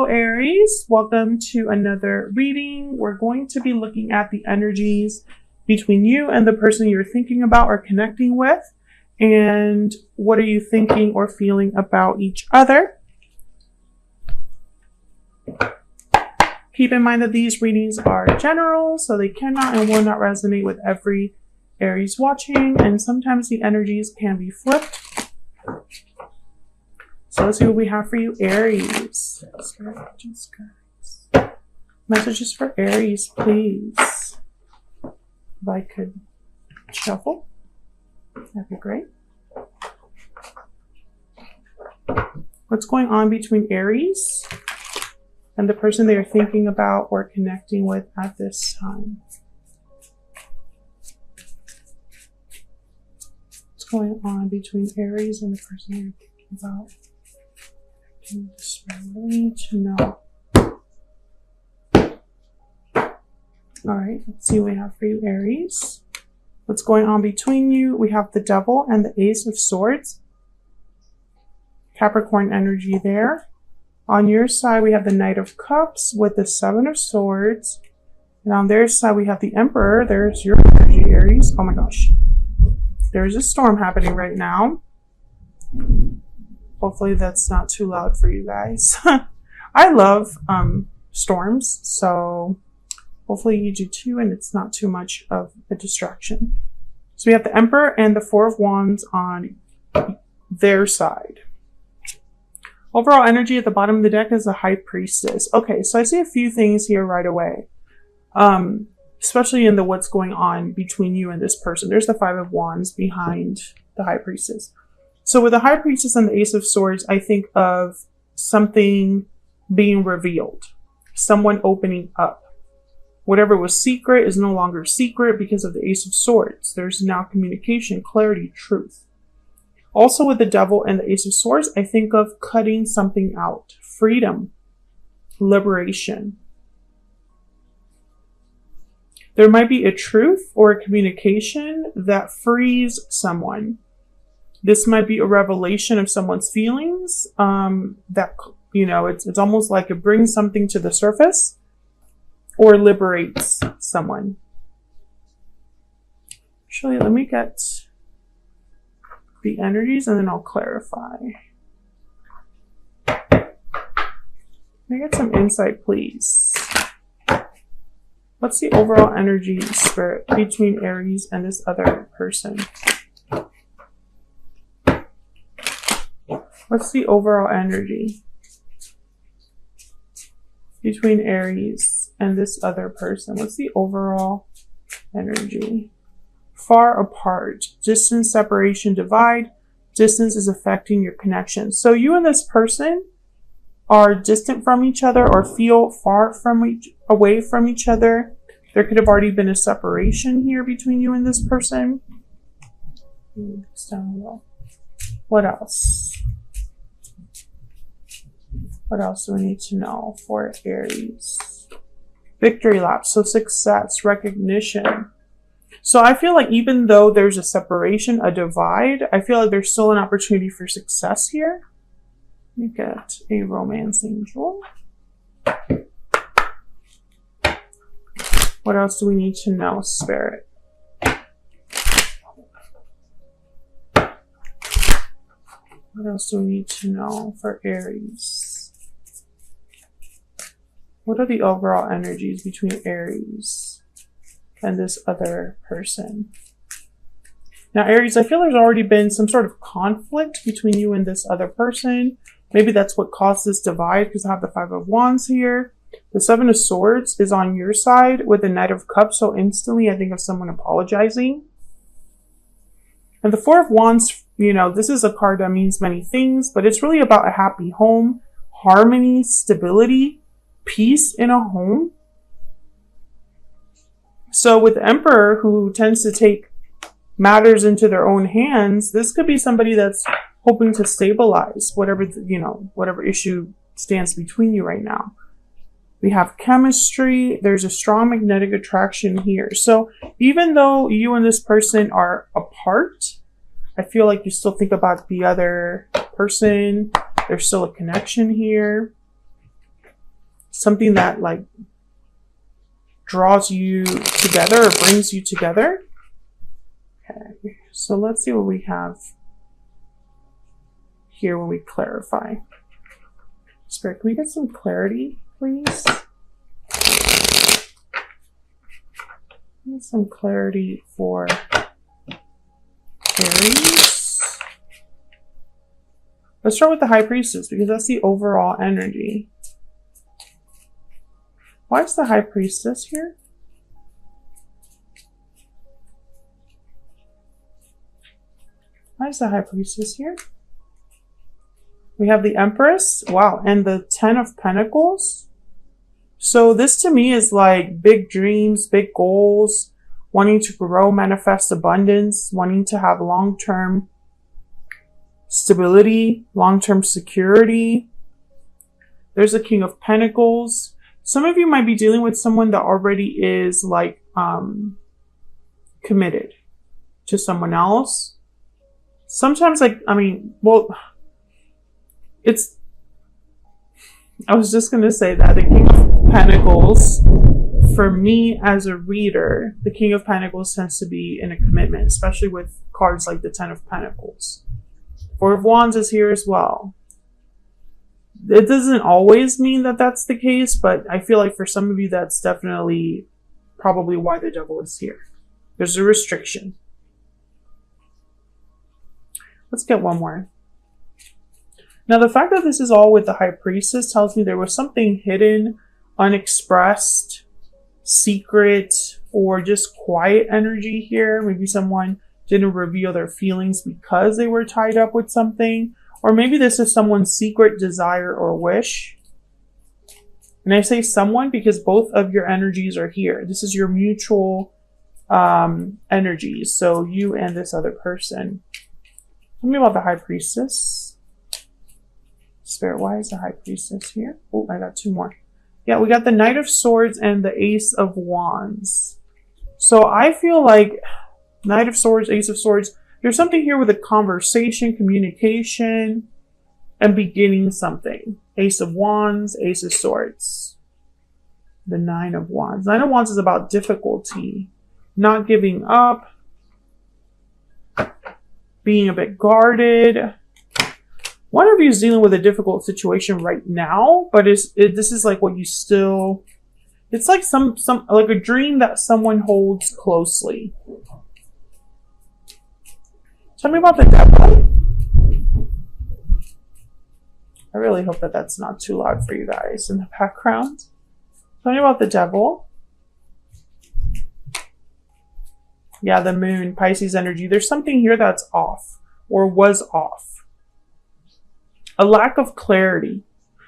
Aries, welcome to another reading. We're going to be looking at the energies between you and the person you're thinking about or connecting with, and what are you thinking or feeling about each other. Keep in mind that these readings are general, so they cannot and will not resonate with every Aries watching, and sometimes the energies can be flipped. So let's see what we have for you, Aries. Messages for Aries, please. If I could shuffle, that'd be great. What's going on between Aries and the person they are thinking about or connecting with at this time? What's going on between Aries and the person they're thinking about? We need to know. All right, let's see what we have for you, Aries. What's going on between you? We have the Devil and the Ace of Swords. Capricorn energy there. On your side, we have the Knight of Cups with the Seven of Swords. And on their side, we have the Emperor. There's your energy, Aries. Oh my gosh. There's a storm happening right now. Hopefully that's not too loud for you guys. I love storms, so hopefully you do too, and it's not too much of a distraction. So we have the Emperor and the Four of Wands on their side. Overall energy at the bottom of the deck is the High Priestess. Okay, so I see a few things here right away, especially in the what's going on between you and this person. There's the Five of Wands behind the High Priestess. So with the High Priestess and the Ace of Swords, I think of something being revealed, someone opening up. Whatever was secret is no longer secret because of the Ace of Swords. There's now communication, clarity, truth. Also with the Devil and the Ace of Swords, I think of cutting something out, freedom, liberation. There might be a truth or a communication that frees someone. This might be a revelation of someone's feelings that, you know, it's almost like it brings something to the surface or liberates someone. Actually, let me get the energies and then I'll clarify. Can I get some insight, please? What's the overall energy, Spirit, between Aries and this other person? What's the overall energy between Aries and this other person? What's the overall energy? Far apart, distance, separation, divide. Distance is affecting your connection. So you and this person are distant from each other or feel far from away from each other. There could have already been a separation here between you and this person. What else? What else do we need to know for Aries? Victory lap, so success, recognition. So I feel like even though there's a separation, a divide, I feel like there's still an opportunity for success here. Let me get a romance angel. What else do we need to know, Spirit? What else do we need to know for Aries? What are the overall energies between Aries and this other person? Now, Aries, I feel there's already been some sort of conflict between you and this other person. Maybe that's what caused this divide, because I have the Five of Wands here. The Seven of Swords is on your side with the Knight of Cups, so instantly I think of someone apologizing. And the Four of Wands, you know, this is a card that means many things, but it's really about a happy home, harmony, stability, peace in a home. So with the Emperor, who tends to take matters into their own hands, this could be somebody that's hoping to stabilize whatever, you know, whatever issue stands between you right now. We have chemistry. There's a strong magnetic attraction here. So even though you and this person are apart, I feel like you still think about the other person. There's still a connection here. something that like draws you together or brings you together. Okay, so let's see what we have here when we clarify. Spirit, can we get some clarity, please? Get some clarity for Aries. Let's start with the High Priestess because that's the overall energy. Why is the High Priestess here? Why is the High Priestess here? We have the Empress. Wow. And the Ten of Pentacles. So this to me is like big dreams, big goals, wanting to grow, manifest abundance, wanting to have long-term stability, long-term security. There's a King of Pentacles. Some of you might be dealing with someone that already is like committed to someone else. Sometimes like, I mean, well, I was just going to say that the King of Pentacles, for me as a reader, the King of Pentacles tends to be in a commitment, especially with cards like the Ten of Pentacles. Four of Wands is here as well. It doesn't always mean that that's the case, but I feel like for some of you, that's definitely probably why the Devil is here. There's a restriction. Let's get one more. Now, the fact that this is all with the High Priestess tells me there was something hidden, unexpressed, secret, or just quiet energy here. Maybe someone didn't reveal their feelings because they were tied up with something. Or maybe this is someone's secret desire or wish. And I say someone because both of your energies are here. This is your mutual energies. So you and this other person. Tell me about the High Priestess. Spirit, why is the High Priestess here? Oh, I got two more. Yeah, we got the Knight of Swords and the Ace of Wands. So I feel like Knight of Swords, Ace of Swords, there's something here with a conversation, communication, and beginning something. Ace of Wands, Ace of Swords. The Nine of Wands. Nine of Wands is about difficulty, not giving up, being a bit guarded. One of you is dealing with a difficult situation right now, but this is like what you still, it's like some like a dream that someone holds closely. Tell me about the Devil. I really hope that that's not too loud for you guys in the background. Tell me about the Devil. Yeah, the Moon, Pisces energy. There's something here that's off or was off. A lack of clarity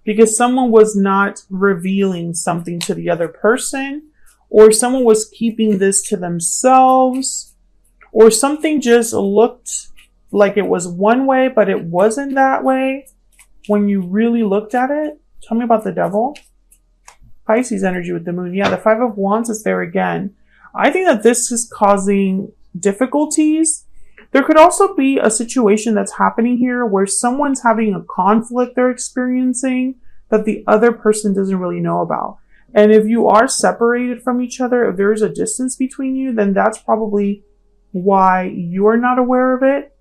because someone was not revealing something to the other person, or someone was keeping this to themselves, or something just looked like it was one way, but it wasn't that way when you really looked at it. Tell me about the Devil. Pisces energy with the Moon. Yeah, the Five of Wands is there again. I think that this is causing difficulties. There could also be a situation that's happening here where someone's having a conflict they're experiencing that the other person doesn't really know about. And if you are separated from each other, if there is a distance between you, then that's probably why you're not aware of it,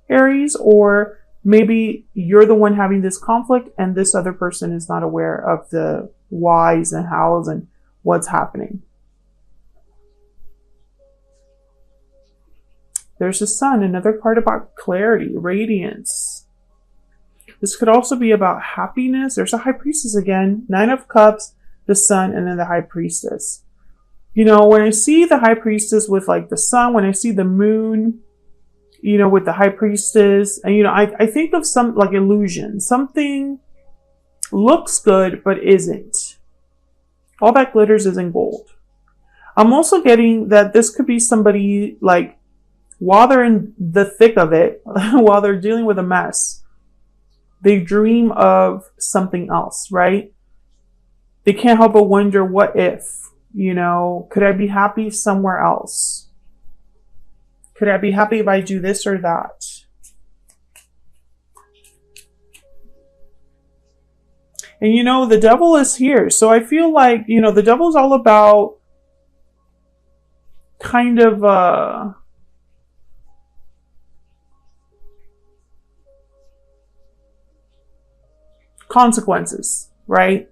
Aries. Or maybe you're the one having this conflict and this other person is not aware of the whys and hows and what's happening. There's the Sun, another card about clarity, radiance. This could also be about happiness. There's a High Priestess again, Nine of Cups, the Sun, and then the High Priestess. You know, when I see the High Priestess with like the Sun, when I see the Moon, you know, with the High Priestess, and you know, I think of some like illusion. Something looks good, but isn't. All that glitters isn't gold. I'm also getting that this could be somebody like, while they're in the thick of it, while they're dealing with a mess, they dream of something else, right? They can't help but wonder, what if, you know, could I be happy somewhere else? Could I be happy if I do this or that? And you know, the devil is here. So I feel like, you know, the devil is all about kind of consequences, right?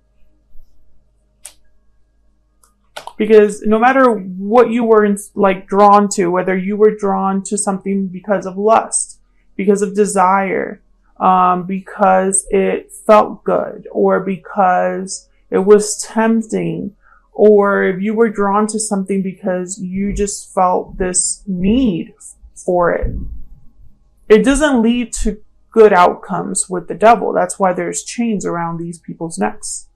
Because no matter what you were like drawn to, whether you were drawn to something because of lust, because of desire, because it felt good, or because it was tempting, or if you were drawn to something because you just felt this need for it, it doesn't lead to good outcomes with the devil. That's why there's chains around these people's necks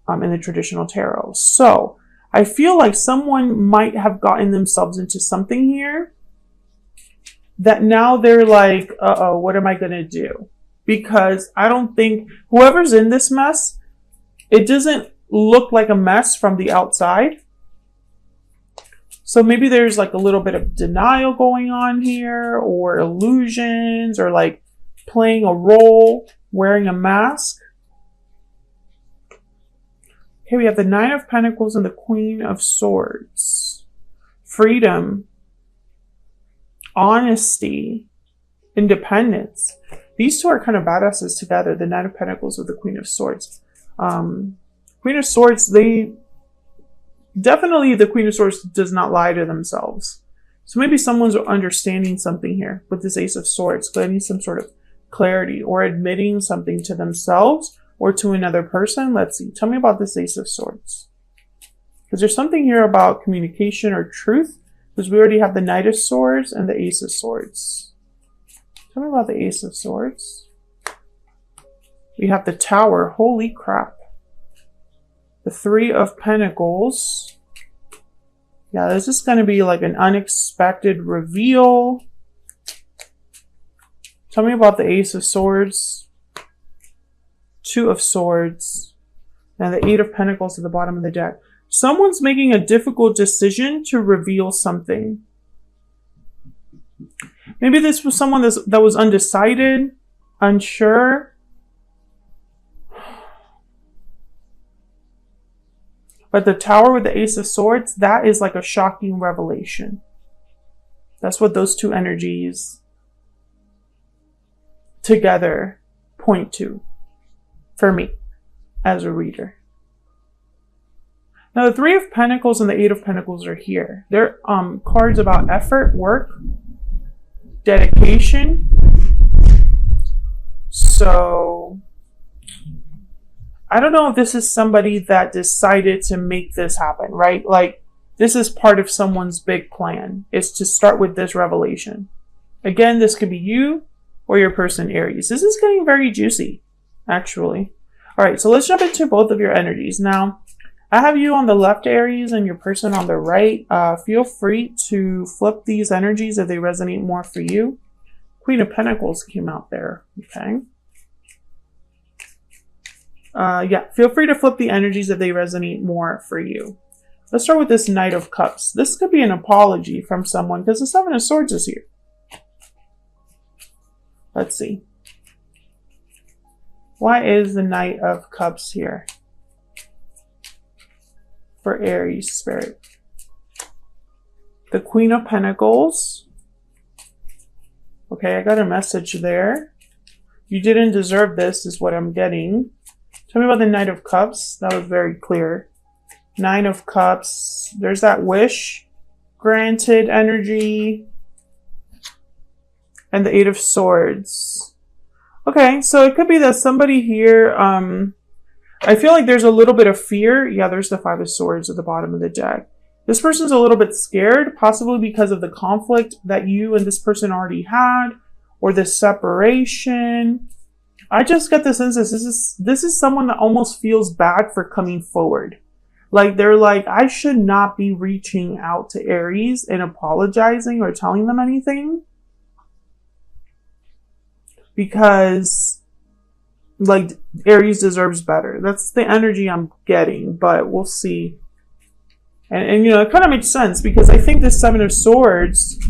in the traditional tarot. So I feel like someone might have gotten themselves into something here that now they're like, uh-oh, what am I going to do? Because I don't think whoever's in this mess, it doesn't look like a mess from the outside. So maybe there's like a little bit of denial going on here, or illusions, or like playing a role, wearing a mask. Okay, we have the Nine of Pentacles and the Queen of Swords. Freedom, honesty, independence. These two are kind of badasses together, the Nine of Pentacles with the Queen of Swords. Queen of Swords, definitely the Queen of Swords does not lie to themselves. So maybe someone's understanding something here with this Ace of Swords, getting some sort of clarity, or admitting something to themselves or to another person. Let's see. Tell me about this Ace of Swords. Because there's something here about communication or truth. Because we already have the Knight of Swords and the Ace of Swords. Tell me about the Ace of Swords. We have the Tower. Holy crap. The Three of Pentacles. Yeah, this is going to be like an unexpected reveal. Tell me about the Ace of Swords. Two of Swords, and the Eight of Pentacles at the bottom of the deck. Someone's making a difficult decision to reveal something. Maybe this was someone that was undecided, unsure. But the Tower with the Ace of Swords, that is like a shocking revelation. That's what those two energies together point to. For me, as a reader. Now, the Three of Pentacles and the Eight of Pentacles are here. They're cards about effort, work, dedication. So, I don't know if this is somebody that decided to make this happen, right? Like, this is part of someone's big plan, is to start with this revelation. Again, this could be you or your person, Aries. This is getting very juicy, actually. All right, so let's jump into both of your energies. Now, I have you on the left, Aries, and your person on the right. Feel free to flip these energies if they resonate more for you. Queen of Pentacles came out there, okay? Yeah, feel free to flip the energies if they resonate more for you. Let's start with this Knight of Cups. This could be an apology from someone because the Seven of Swords is here. Let's see. Why is the Knight of Cups here for Aries spirit? The Queen of Pentacles. Okay, I got a message there. You didn't deserve this is what I'm getting. Tell me about the Knight of Cups. That was very clear. Nine of Cups. There's that wish granted energy. And the Eight of Swords. Okay, so it could be that somebody here, I feel like there's a little bit of fear. Yeah, there's the Five of Swords at the bottom of the deck. This person's a little bit scared, possibly because of the conflict that you and this person already had, or the separation. I just get the sense that this is someone that almost feels bad for coming forward. Like they're like, I should not be reaching out to Aries and apologizing or telling them anything. Because, like, Aries deserves better. That's the energy I'm getting, but we'll see. And you know, it kind of makes sense because I think this Seven of Swords,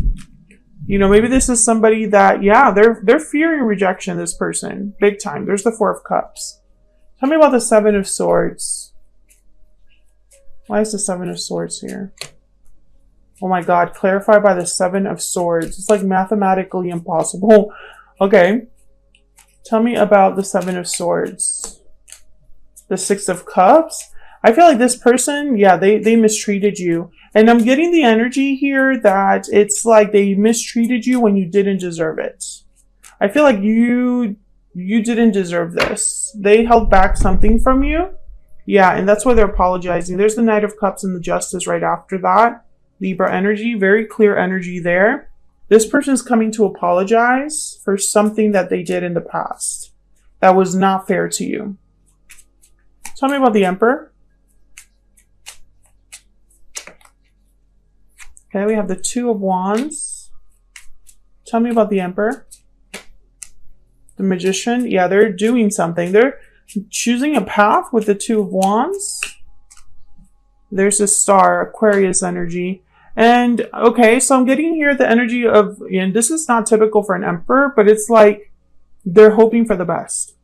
you know, maybe this is somebody that, yeah, they're fearing rejection, this person, big time. There's the Four of Cups. Tell me about the Seven of Swords. Why is the Seven of Swords here? Oh my God, clarify by the Seven of Swords. It's like mathematically impossible. Okay. Tell me about the Seven of Swords. The Six of Cups. I feel like this person, yeah, they mistreated you. And I'm getting the energy here that it's like they mistreated you when you didn't deserve it. I feel like you didn't deserve this. They held back something from you. Yeah, and that's why they're apologizing. There's the Knight of Cups and the Justice right after that. Libra energy, very clear energy there. This person is coming to apologize for something that they did in the past that was not fair to you. Tell me about the Emperor. Okay, we have the Two of Wands. Tell me about the Emperor. The Magician. Yeah, they're doing something. They're choosing a path with the Two of Wands. There's a Star, Aquarius energy. And, okay, so I'm getting here the energy of, and this is not typical for an Emperor, but it's like they're hoping for the best.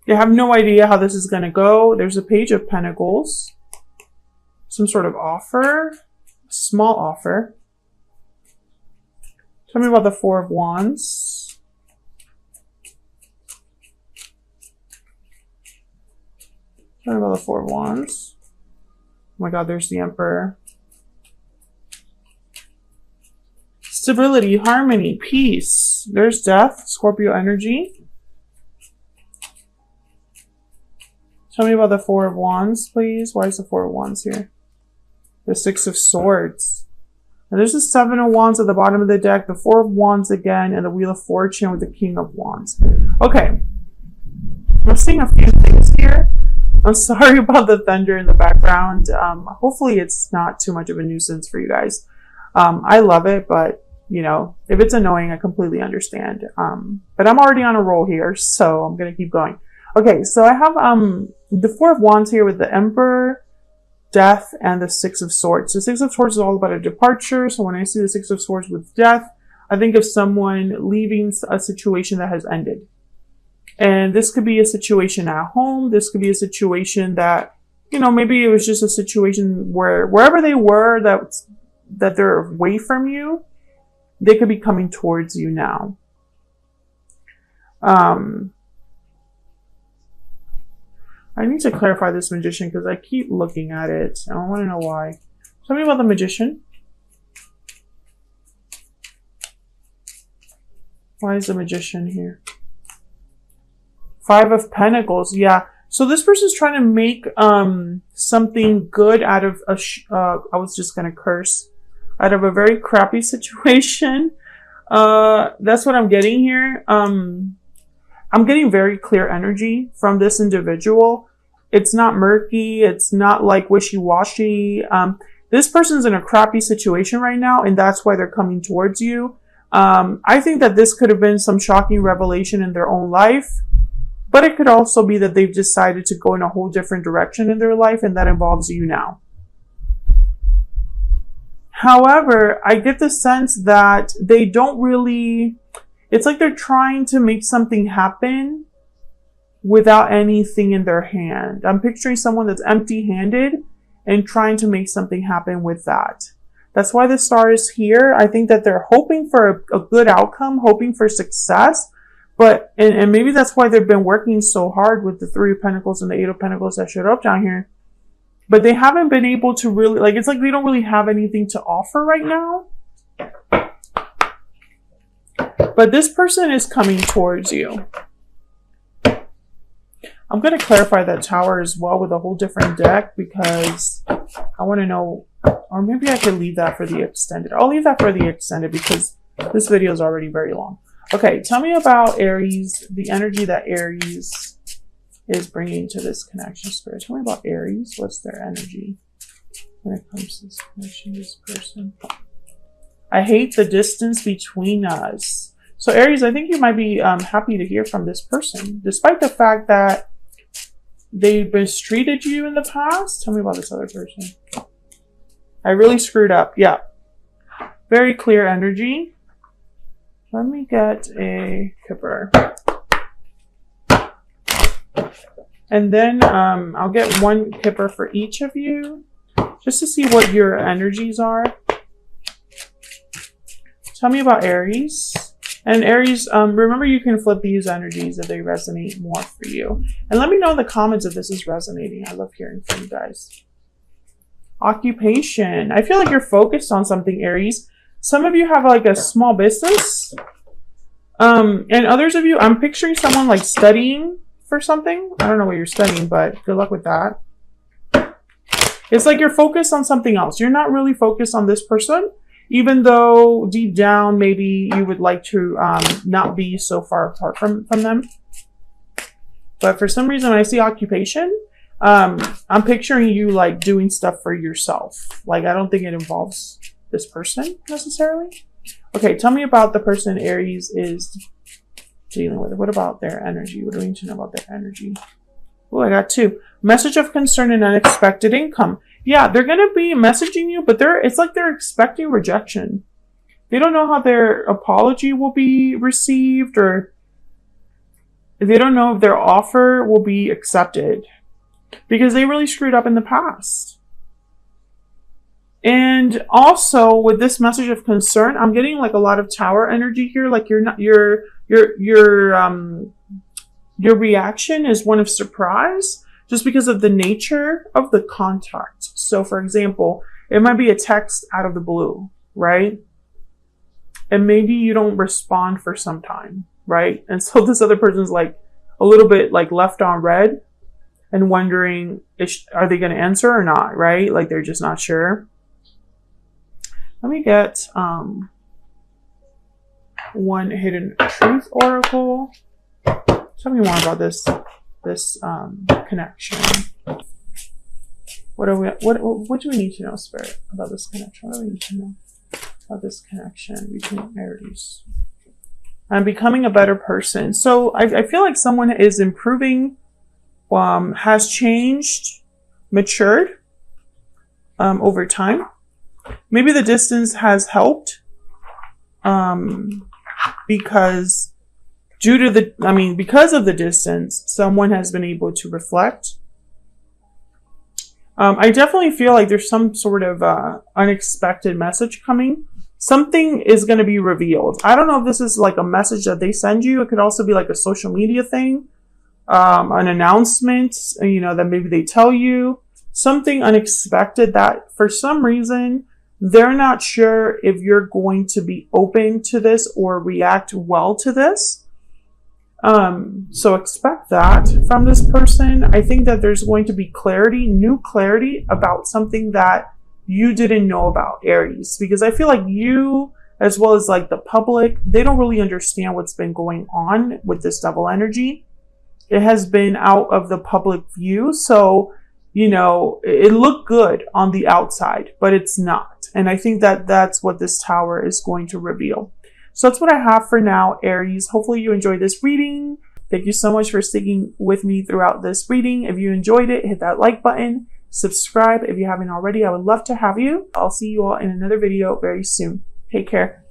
They have no idea how this is going to go. There's a Page of Pentacles. Some sort of offer. Small offer. Tell me about the Four of Wands. Tell me about the Four of Wands. Oh my God, there's the Emperor. Stability, harmony, peace. There's Death, Scorpio energy. Tell me about the Four of Wands, please. Why is the Four of Wands here? The Six of Swords. And there's the Seven of Wands at the bottom of the deck, the Four of Wands again, and the Wheel of Fortune with the King of Wands. Okay. I'm seeing a few things here. I'm sorry about the thunder in the background. Hopefully it's not too much of a nuisance for you guys. I love it, but you know, if it's annoying, I completely understand. But I'm already on a roll here, so I'm going to keep going. Okay, so I have the Four of Wands here with the Emperor, Death, and the Six of Swords. The Six of Swords is all about a departure. So when I see the Six of Swords with Death, I think of someone leaving a situation that has ended. And this could be a situation at home. This could be a situation that, you know, maybe it was just a situation where wherever they were that they're away from you, they could be coming towards you now. I need to clarify this Magician because I keep looking at it. I don't want to know why. Tell me about the Magician. Why is the Magician here? Five of Pentacles. Yeah. So this person's trying to make something good out of a I was just going to curse. Out of a very crappy situation. That's what I'm getting here. I'm getting very clear energy from this individual. It's not murky. It's not like wishy-washy. This person's in a crappy situation right now, and that's why they're coming towards you. I think that this could have been some shocking revelation in their own life, but it could also be that they've decided to go in a whole different direction in their life, and that involves you now. However, I get the sense that they don't really, it's like they're trying to make something happen without anything in their hand. I'm picturing someone that's empty-handed and trying to make something happen with that. That's why the Star is here. I think that they're hoping for a good outcome, hoping for success. But, and maybe that's why they've been working so hard with the Three of Pentacles and the Eight of Pentacles that showed up down here. But they haven't been able to really, like, it's like they don't really have anything to offer right now. But this person is coming towards you. I'm going to clarify that Tower as well with a whole different deck because I want to know, or maybe I could leave that for the extended. I'll leave that for the extended because this video is already very long. Okay, tell me about Aries, the energy that Aries is bringing to this connection, Spirit. Tell me about Aries. What's their energy when it comes to this connection, this person? I hate the distance between us. So Aries, I think you might be happy to hear from this person, despite the fact that they've mistreated you in the past. Tell me about this other person. I really screwed up. Yeah. Very clear energy. Let me get a Kipper. And then I'll get one kipper for each of you just to see what your energies are. Tell me about Aries. And Aries, remember you can flip these energies if they resonate more for you. And let me know in the comments if this is resonating. I love hearing from you guys. Occupation. I feel like you're focused on something, Aries. Some of you have like a small business. And others of you, I'm picturing someone like studying for something. I don't know what you're studying, but good luck with that. It's like you're focused on something else. You're not really focused on this person, even though deep down, maybe you would like to not be so far apart from them. But for some reason, I see occupation. I'm picturing you like doing stuff for yourself. Like, I don't think it involves this person necessarily. Okay, tell me about the person Aries is dealing with. What about their energy? What do we need to know about their energy? Oh, I got 2. Message of concern and unexpected income. Yeah, they're going to be messaging you, but it's like they're expecting rejection. They don't know how their apology will be received, or they don't know if their offer will be accepted because they really screwed up in the past. And also with this message of concern, I'm getting like a lot of tower energy here. Like your reaction is one of surprise just because of the nature of the contact. So for example, it might be a text out of the blue, right? And maybe you don't respond for some time, right? And so this other person's like a little bit like left on red and wondering, are they going to answer or not, right? Like they're just not sure. Let me get one hidden truth oracle. Tell me more about this connection. What do we need to know, Spirit, about this connection? What do we need to know about this connection between Aries? I'm becoming a better person. So I feel like someone is improving, has changed, matured over time. Maybe the distance has helped because because of the distance, someone has been able to reflect. I definitely feel like there's some sort of unexpected message coming. Something is going to be revealed. I don't know if this is like a message that they send you. It could also be like a social media thing, an announcement, that maybe they tell you. Something unexpected that for some reason, they're not sure if you're going to be open to this or react well to this. So expect that from this person. I think that there's going to be new clarity about something that you didn't know about, Aries, because I feel like you, as well as like the public, they don't really understand what's been going on with this double energy. It has been out of the public view. So, it looked good on the outside, but it's not. And I think that that's what this tower is going to reveal. So that's what I have for now, Aries. Hopefully you enjoyed this reading. Thank you so much for sticking with me throughout this reading. If you enjoyed it, hit that like button. Subscribe if you haven't already. I would love to have you. I'll see you all in another video very soon. Take care.